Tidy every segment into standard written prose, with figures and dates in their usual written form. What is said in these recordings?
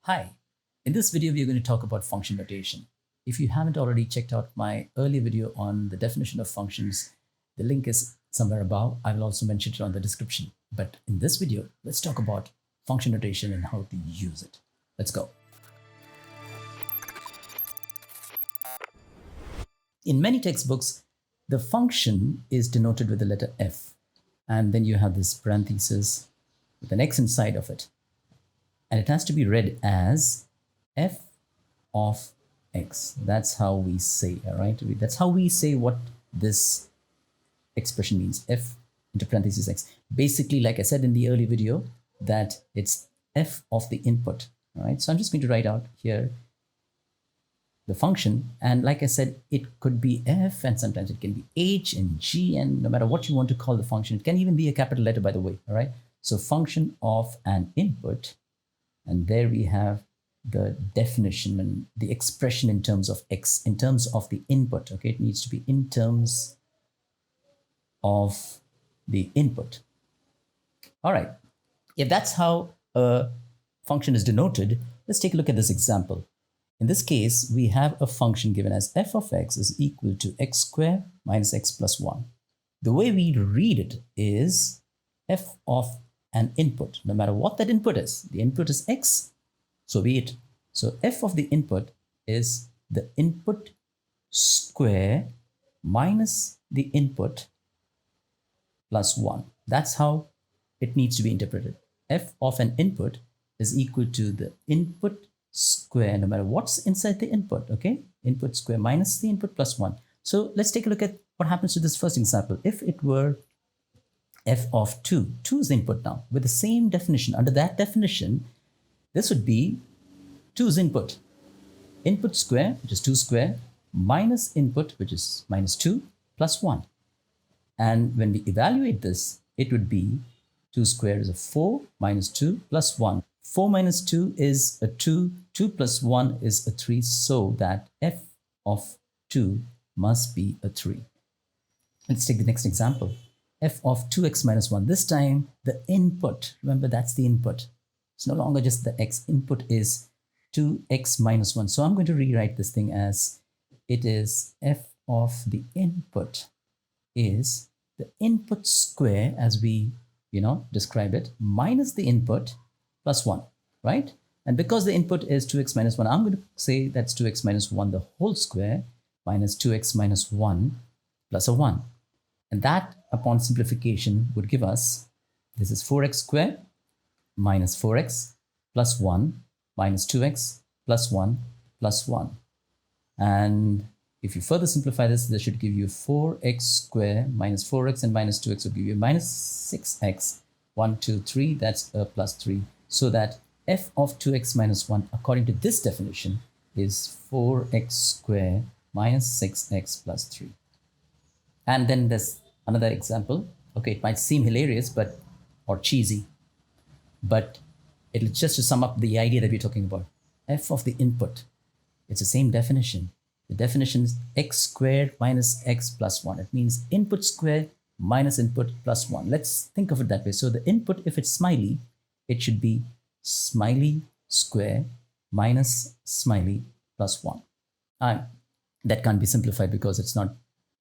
Hi, in this video, we are going to talk about function notation. If you haven't already checked out my earlier video on the definition of functions, the link is somewhere above. I will also mention it on the description. But in this video, let's talk about function notation and how to use it. Let's go. In many textbooks, the function is denoted with the letter f. And then you have this parenthesis with an x inside of it. And it has to be read as f of x. That's how we say, all right? That's how we say what this expression means, f into parentheses x. Basically, like I said in the early video, that it's f of the input, all right? So I'm just going to write out here the function. And like I said, it could be f, and sometimes it can be h and g, and no matter what you want to call the function, it can even be a capital letter, by the way, all right? So function of an input. And there we have the definition and the expression in terms of x, in terms of the input. Okay, it needs to be in terms of the input. All right, if that's how a function is denoted, let's take a look at this example. In this case, we have a function given as f of x is equal to x squared minus x plus 1. The way we read it is f of an input, no matter what that input is. The input is x, so be it. So f of the input is the input square minus the input plus 1. That's how it needs to be interpreted. F of an input is equal to the input square, no matter what's inside the input, okay? Input square minus the input plus 1. So let's take a look at what happens to this first example. If it were f of 2. 2 is the input now. With the same definition, under that definition, this would be 2's input. Input square, which is 2 square, minus input, which is minus 2, plus 1. And when we evaluate this, it would be 2 square is a 4, minus 2, plus 1. 4 minus 2 is a 2, 2 plus 1 is a 3, so that f of 2 must be a 3. Let's take the next example. F of 2x minus 1. This time, the input, remember that's the input. It's no longer just the x. Input is 2x minus 1. So I'm going to rewrite this thing as it is f of the input is the input square, as we, describe it, minus the input plus 1, right? And because the input is 2x minus 1, I'm going to say that's 2x minus 1 the whole square minus 2x minus 1 plus a 1. And that, upon simplification, would give us, this is 4x squared minus 4x plus 1 minus 2x plus 1 plus 1. And if you further simplify this, this should give you 4x squared minus 4x and minus 2x would give you minus 6x. 1, 2, 3, that's a plus 3. So that f of 2x minus 1, according to this definition, is 4x squared minus 6x plus 3. And then there's another example. Okay, it might seem hilarious, or cheesy, but it's just to sum up the idea that we're talking about. F of the input, it's the same definition. The definition is x squared minus x plus 1. It means input squared minus input plus 1. Let's think of it that way. So the input, if it's smiley, it should be smiley square minus smiley plus 1. That can't be simplified because it's not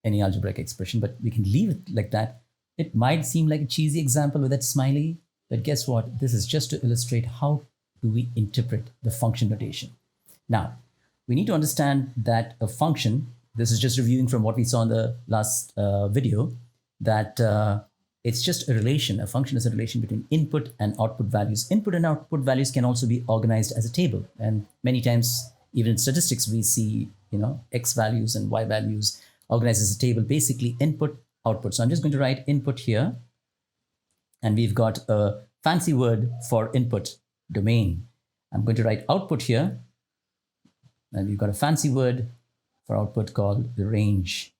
any algebraic expression, but we can leave it like that. It might seem like a cheesy example with that smiley, but guess what? This is just to illustrate how do we interpret the function notation. Now, we need to understand that a function, this is just reviewing from what we saw in the last video, that it's just a relation. A function is a relation between input and output values. Input and output values can also be organized as a table. And many times, even in statistics, we see, x values and y values organized as a table, basically input, output. So I'm just going to write input here. And we've got a fancy word for input, domain. I'm going to write output here. And we've got a fancy word for output called the range.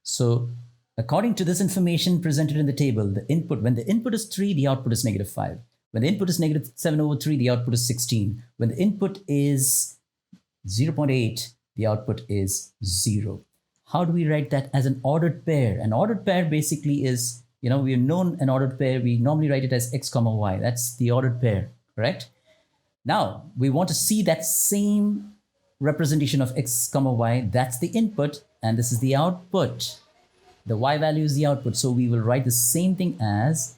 So according to this information presented in the table, the input, when the input is 3, the output is negative 5. When the input is negative 7 over 3, the output is 16. When the input is 0.8, the output is 0. How do we write that as an ordered pair? An ordered pair basically is, we've known an ordered pair. We normally write it as x comma y. That's the ordered pair, correct? Now we want to see that same representation of x comma y. That's the input and this is the output. The y value is the output. So we will write the same thing as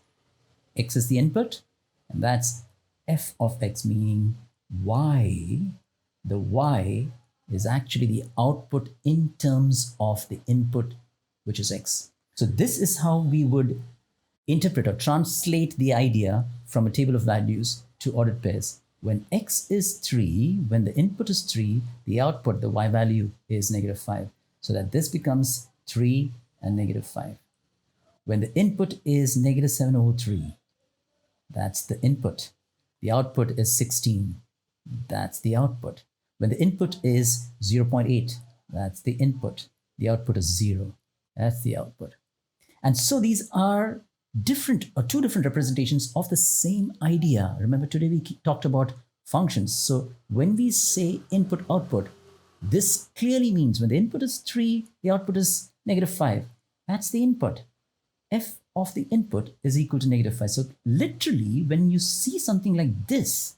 x is the input and that's f of x, meaning y, the y is actually the output in terms of the input, which is x. So this is how we would interpret or translate the idea from a table of values to ordered pairs. When x is 3, when the input is 3, the output, the y value is -5. So that this becomes 3 and -5. When the input is -7/3, that's the input. The output is 16. That's the output. When the input is 0.8, that's the input. The output is 0. That's the output. And so these are different or two different representations of the same idea. Remember, today we talked about functions. So when we say input output, this clearly means when the input is 3, the output is -5. That's the input. F of the input is equal to -5. So literally, when you see something like this,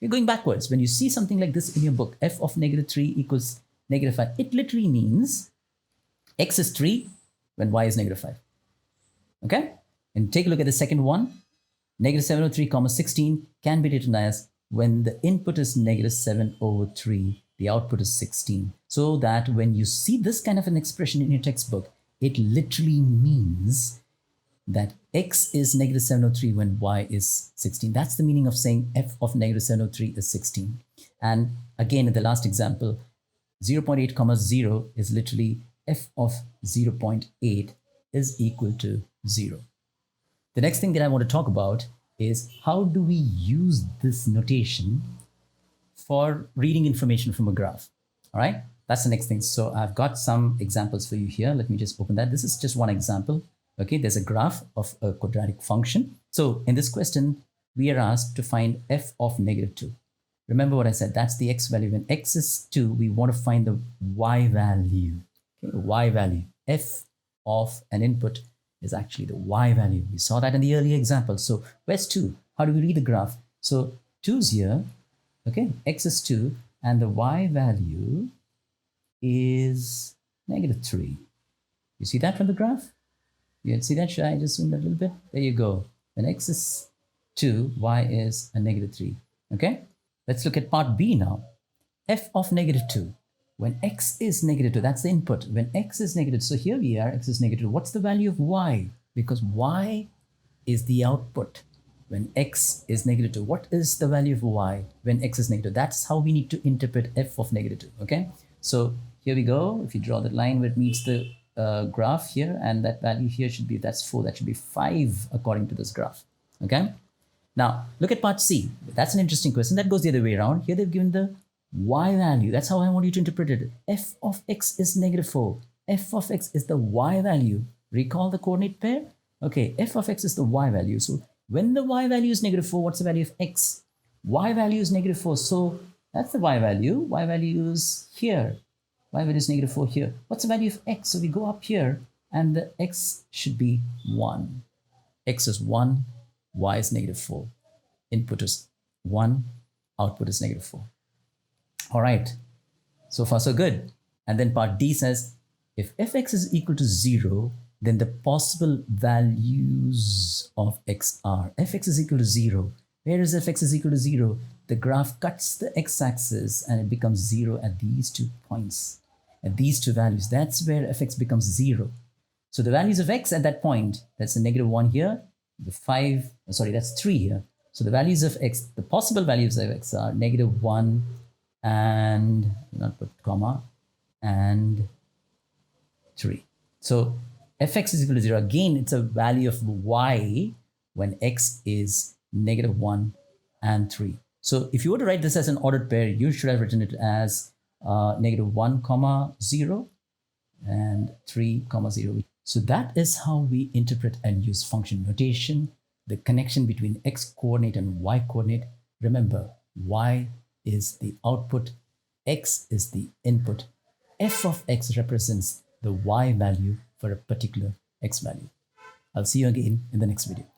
you're going backwards. When you see something like this in your book, f of -3 equals -5, it literally means x is 3 when y is -5. Okay? And take a look at the second one. -7/3, 16 can be written as when the input is -7/3, the output is 16. So that when you see this kind of an expression in your textbook, it literally means that x is -7/3 when y is 16. That's the meaning of saying f of -7/3 is 16. And again, in the last example, 0.8 comma 0 is literally f of 0.8 is equal to 0. The next thing that I want to talk about is how do we use this notation for reading information from a graph. All right, that's the next thing. So I've got some examples for you here. Let me just open that. This is just one example. Okay, there's a graph of a quadratic function. So in this question, we are asked to find f of -2. Remember what I said, that's the x value. When x is 2, we want to find the y value. Okay, y value. F of an input is actually the y value. We saw that in the earlier example. So where's 2? How do we read the graph? So 2's here. Okay, x is 2 and the y value is -3. You see that from the graph? You can see that? Should I just zoom that a little bit? There you go. When x is 2, y is a -3. Okay, let's look at part B now. F of -2. When x is -2, that's the input. When x is negative, so here we are, x is -2. What's the value of y? Because y is the output. When x is -2, what is the value of y when x is negative? That's how we need to interpret f of -2. Okay, so here we go. If you draw the line where it meets the graph here, and that value here should be, that's 4, that should be 5 according to this graph. Okay, now look at part C. That's an interesting question. That goes the other way around. Here they've given the y value. That's how I want you to interpret it. F of x is -4. F of x is the y value. Recall the coordinate pair? Okay, f of x is the y value. So when the y value is -4, what's the value of x? Y value is -4. So that's the y value. Y value is here. Y value is -4 here. What's the value of x? So we go up here and the x should be 1. X is 1, y is -4. Input is 1, output is -4. All right, so far so good. And then part D says, if fx is equal to 0, then the possible values of x are, fx is equal to 0. Where is fx is equal to 0? The graph cuts the x-axis and it becomes 0 at these 2 points, at these 2 values. That's where fx becomes 0. So the values of x at that point, that's the -1 here, the 5, sorry, that's 3 here. So the values of x, the possible values of x are -1 and, not put comma, and 3. So fx is equal to 0. Again, it's a value of y when x is -1 and 3. So if you were to write this as an ordered pair, you should have written it as -1 comma 0 and 3 comma 0. So that is how we interpret and use function notation, the connection between x coordinate and y coordinate. Remember, y is the output, x is the input. F of x represents the y value for a particular x value. I'll see you again in the next video.